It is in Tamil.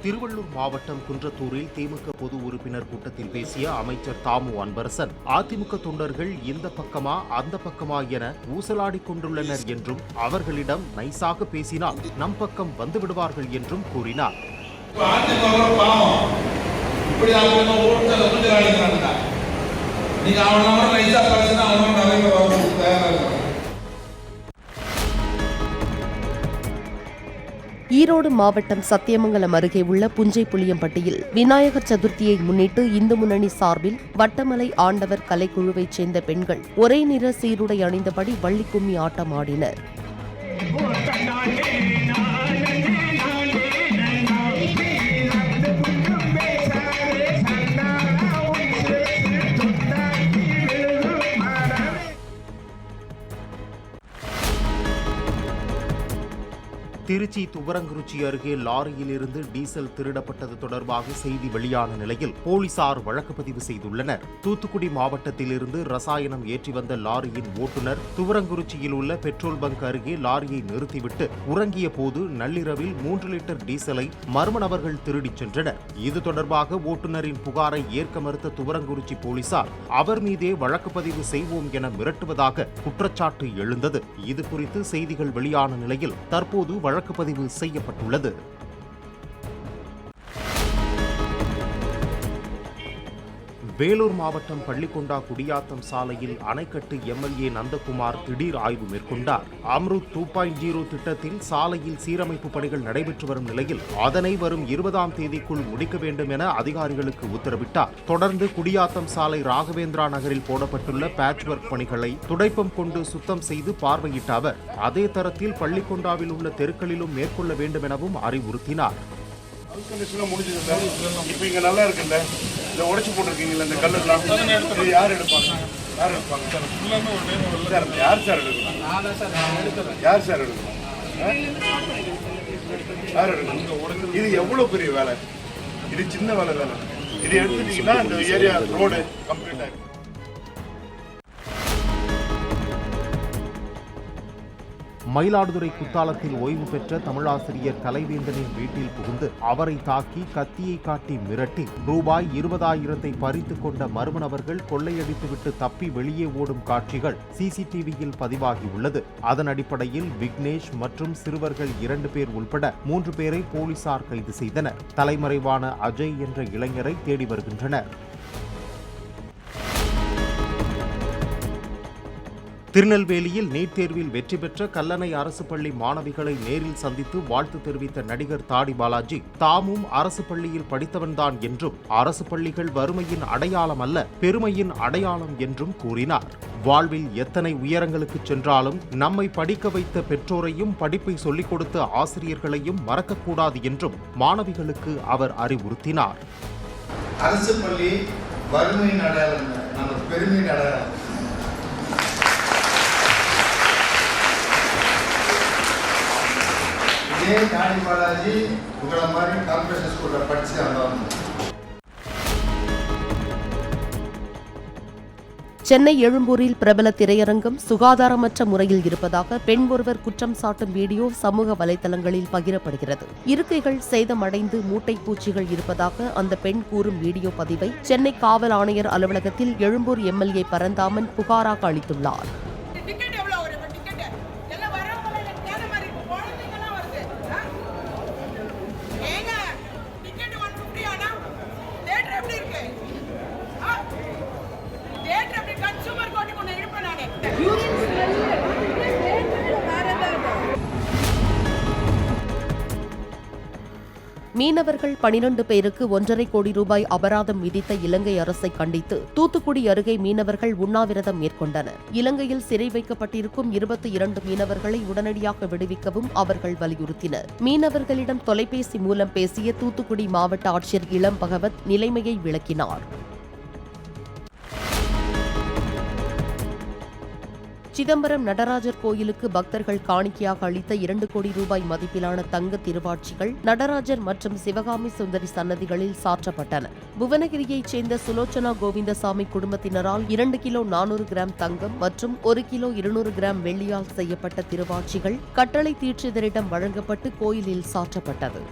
திருவள்ளூர் மாவட்டம் குன்றத்தூரில் திமுக பொது உறுப்பினர் கூட்டத்தில் பேசிய அமைச்சர் தாமு அன்பரசன், அதிமுக தொண்டர்கள் இந்த பக்கமா அந்த பக்கமா என ஊசலாடிக் கொண்டுள்ளனர் என்றும், அவர்களிடம் நைசாக பேசினால் நம் பக்கம் வந்துவிடுவார்கள் என்றும் கூறினார். ஈரோடு மாவட்டம் சத்தியமங்கலம் அருகே உள்ள புஞ்சை புளியம்பட்டியில் விநாயகர் சதுர்த்தியை முன்னிட்டு இந்து முன்னணி சார்பில் வட்டமலை ஆண்டவர் கலைக்குழுவைச் சேர்ந்த பெண்கள் ஒரே நிற சீருடை அணிந்தபடி வள்ளி கும்மி ஆட்டம் ஆடினர். திருச்சி துவரங்குறிச்சி அருகே லாரியில் இருந்து டீசல் திருடப்பட்டது தொடர்பாக செய்தி வெளியான நிலையில் போலீசார் வழக்கு பதிவு செய்துள்ளனர். தூத்துக்குடி மாவட்டத்தில் இருந்து ரசாயனம் ஏற்றி வந்த லாரியின் ஓட்டுநர் துவரங்குறிச்சியில் உள்ள பெட்ரோல் பங்க் அருகே லாரியை நிறுத்திவிட்டு உறங்கிய போது நள்ளிரவில் 3 லிட்டர் டீசலை மர்ம நபர்கள் திருடிச் சென்றனர். இது தொடர்பாக ஓட்டுநரின் புகாரை ஏற்க மறுத்த துவரங்குறிச்சி போலீசார் அவர் மீதே வழக்கு பதிவு செய்வோம் என மிரட்டுவதாக குற்றச்சாட்டு எழுந்தது. இதுகுறித்து செய்திகள் வெளியான நிலையில் தற்போது வழக்கு பதிவு செய்யப்பட்டுள்ளது. வேலூர் மாவட்டம் பள்ளிகொண்டா குடியாத்தம் சாலையில் அணைக்கட்டு எம்எல்ஏ நந்தகுமார் திடீர் ஆய்வு மேற்கொண்டார். அம்ருத் 2.0 திட்டத்தில் சாலையில் சீரமைப்பு பணிகள் நடைபெற்று வரும் நிலையில் அதனை வரும் 20ஆம் தேதிக்குள் முடிக்க வேண்டும் என அதிகாரிகளுக்கு உத்தரவிட்டார். தொடர்ந்து குடியாத்தம் சாலை ராகவேந்திரா நகரில் போடப்பட்டுள்ள பேட்ச் ஒர்க் பணிகளை துடைப்பம் கொண்டு சுத்தம் செய்து பார்வையிட்ட அவர் அதே தரத்தில் பள்ளிகொண்டாவில் உள்ள தெருக்களிலும் மேற்கொள்ள வேண்டும் எனவும் அறிவுறுத்தினார். இப்போ இங்க நல்லா இருக்குல்ல, இந்த உடைச்சு போட்டிருக்கீங்களா இந்த கல்லெல்லாம், யார் எடுப்பாங்க? யார் எடுப்பாங்க சார்? யார் சார் எடுக்கணும்? யார் சார் எடுக்கணும்? யார் எடுக்கணும்? இது எவ்வளவு பெரிய வேலை, இது சின்ன வேலை தானே. இது எடுத்துட்டீங்கன்னா இந்த ஏரியா ரோடு கம்ப்ளீட் ஆகும். மயிலாடுதுறை குத்தாலத்தில் ஓய்வு பெற்ற தமிழாசிரியர் கலைவேந்தனின் வீட்டில் புகுந்து அவரை தாக்கி கத்தியை காட்டி மிரட்டி ரூபாய் 20,000 பறித்து கொண்ட மர்ம நபர்கள் கொள்ளையடித்துவிட்டு தப்பி வெளியே ஓடும் காட்சிகள் சிசிடிவியில் பதிவாகியுள்ளது. அதன் அடிப்படையில் விக்னேஷ் மற்றும் சிறுவர்கள் 2 பேர் உள்பட 3 பேரை போலீசார் கைது செய்தனர். தலைமறைவான அஜய் என்ற இளைஞரை தேடி வருகின்றனர். திருநெல்வேலியில் நீட் தேர்வில் வெற்றி பெற்ற கல்லணை அரசு பள்ளி மாணவிகளை நேரில் சந்தித்து வாழ்த்து தெரிவித்த நடிகர் தாடி பாலாஜி, தாமும் அரசு பள்ளியில் படித்தவன்தான் என்றும் அரசு பள்ளிகள் வறுமையின் அடையாளம் அல்ல, பெருமையின் அடையாளம் என்றும் கூறினார். வாழ்வில் எத்தனை உயரங்களுக்கு சென்றாலும் நம்மை படிக்க வைத்த பெற்றோரையும் படிப்பை சொல்லிக் கொடுத்த ஆசிரியர்களையும் மறக்கக்கூடாது என்றும் மாணவிகளுக்கு அவர் அறிவுறுத்தினார். அரசு பள்ளி வறுமையின் அடையாளம், நம்ம பெருமையின் அடையாளம். இதே தாடி பாலாஜி உங்களை மாதிரி கார்பரேஷன் ஸ்கூலில் படிச்சு வந்தவங்க. சென்னை எழும்பூரில் பிரபல திரையரங்கம் சுகாதாரமற்ற முறையில் இருப்பதாக பெண் ஒருவர் குற்றம் சாட்டும் வீடியோ சமூக வலைதளங்களில் பகிரப்படுகிறது. இருக்கைகள் சேதமடைந்து மூட்டை பூச்சிகள் இருப்பதாக அந்த பெண் கூறும் வீடியோ பதிவை சென்னை காவல் ஆணையர் அலுவலகத்தில் எழும்பூர் எம்எல்ஏ பரந்தாமன் புகாராக அளித்துள்ளார். மீனவர்கள் 12 பேருக்கு 1.5 கோடி ரூபாய் அபராதம் விதித்த இலங்கை அரசை கண்டித்து தூத்துக்குடி அருகே மீனவர்கள் உண்ணாவிரதம் மேற்கொண்டனர். இலங்கையில் சிறை வைக்கப்பட்டிருக்கும் 22 மீனவர்களை உடனடியாக விடுவிக்கவும் அவர்கள் வலியுறுத்தினர். மீனவர்களிடம் தொலைபேசி மூலம் பேசிய தூத்துக்குடி மாவட்ட ஆட்சியர் இளம் பகவத் நிலைமையை விளக்கினார். சிதம்பரம் நடராஜர் கோயிலுக்கு பக்தர்கள் காணிக்கையாக அளித்த 2 கோடி ரூபாய் மதிப்பிலான தங்க திருவாட்சிகள் நடராஜர் மற்றும் சிவகாமி சுந்தரி சன்னதிகளில் சாற்றப்பட்டன. புவனகிரியைச் சேர்ந்த சுலோச்சனா கோவிந்தசாமி குடும்பத்தினரால் 2 கிலோ 400 கிராம் தங்கம் மற்றும் 1 கிலோ 200 கிராம் வெள்ளியால் செய்யப்பட்ட திருவாட்சிகள் கட்டளை தீட்சிதரிடம் வழங்கப்பட்டு கோயிலில் சாற்றப்பட்டது.